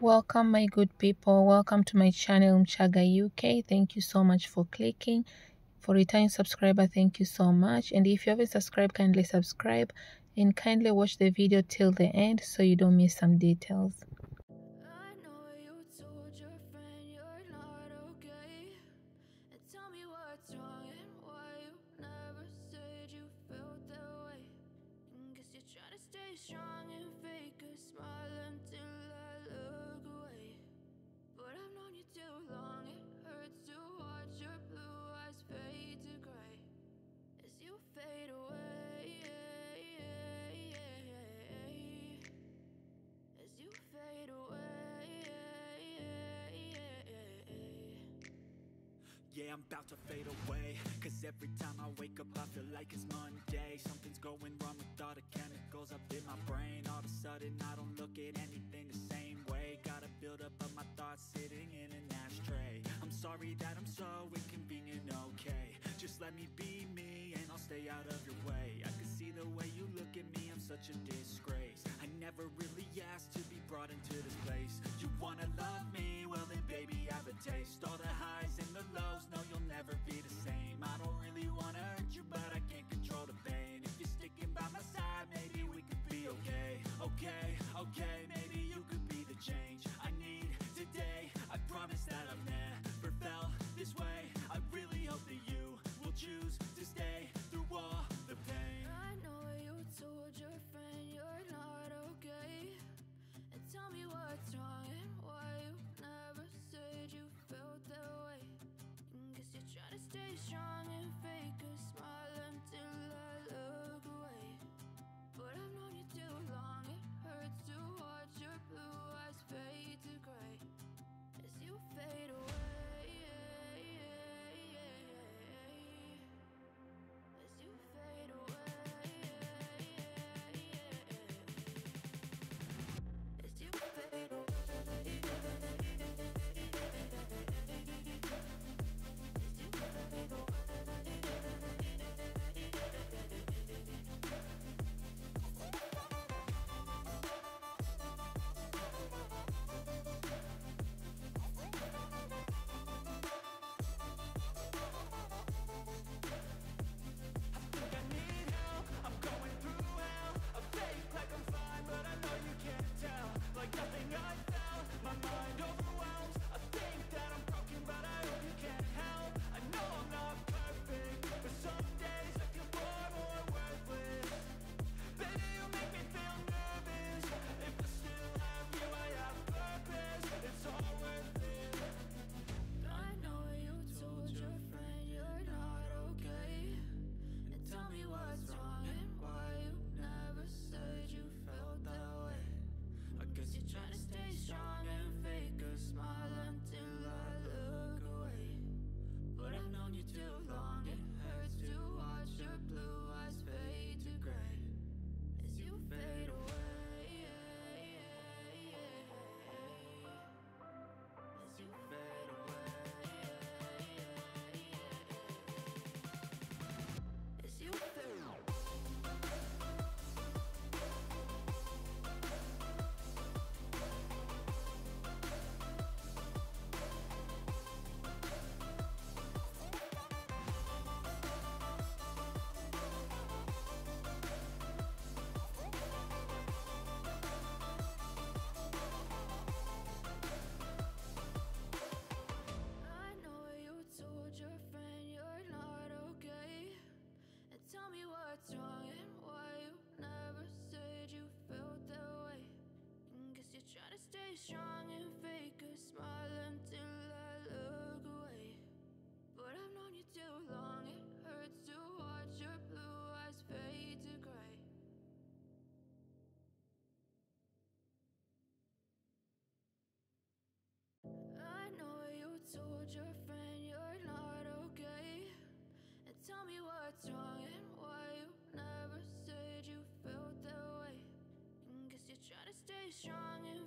Welcome, my good people. Welcome to my channel, Mchaga UK. Thank you so much for clicking. For returning subscriber, thank you so much. And if you haven't subscribed, kindly subscribe and kindly watch the video till the end so you don't miss some details. I know you told your friend you're not okay, and tell me what's wrong and why you never said you felt that way. Guess you're trying to stay strong and fake a smile until I look away. But I've known you too long, it hurts to watch your blue eyes fade to gray as you fade away. As you fade away. Yeah, I'm about to fade away, cause every time I wake up I feel like it's Monday. Something's going wrong with all the chemicals up in my brain. All of a sudden I don't look at anything the same way. Gotta build up of my thoughts sitting in an ashtray. I'm sorry that I'm so inconvenient, okay. Just let me be me and I'll stay out of your way. I can see the way you look at me, I'm such a disgrace. I never really asked to be brought into this place. You wanna love me? Well then baby, have a taste. All the highs and the lows, no you'll never be the same. I don't really wanna hurt you, but I can't control the pain. If you're sticking by my side, maybe we could be okay. Okay, maybe you could be the change I need today. I promise that I've never felt this way. I really hope that you will choose to stay through all the pain. I know you told your friend you're not okay, and tell me what's wrong and why you never said you felt that way. Guess you're trying to stay strong and fake a smile until I look away. But I've known you too long, it hurts to watch your blue eyes fade to gray as you fade away. As you fade away. As you fade away. I know you told your friend you're not okay, and tell me what's wrong and why you never said you felt that way. I guess you're trying to stay strong and fake a smile until I look away. But I've known you too long, it hurts to watch your blue eyes fade to gray as you fade away. As you fade away. As you fade away. I know you told your friend you're not okay, and tell me what's wrong and why you never said you felt that way. Guess you're trying to stay strong and fake a smile until I look away. But I've known you too long, it hurts to watch your blue eyes fade to gray. I know you told your friend you're not okay, and tell me what's wrong and why you never said you felt that way. Guess you're trying to stay strong and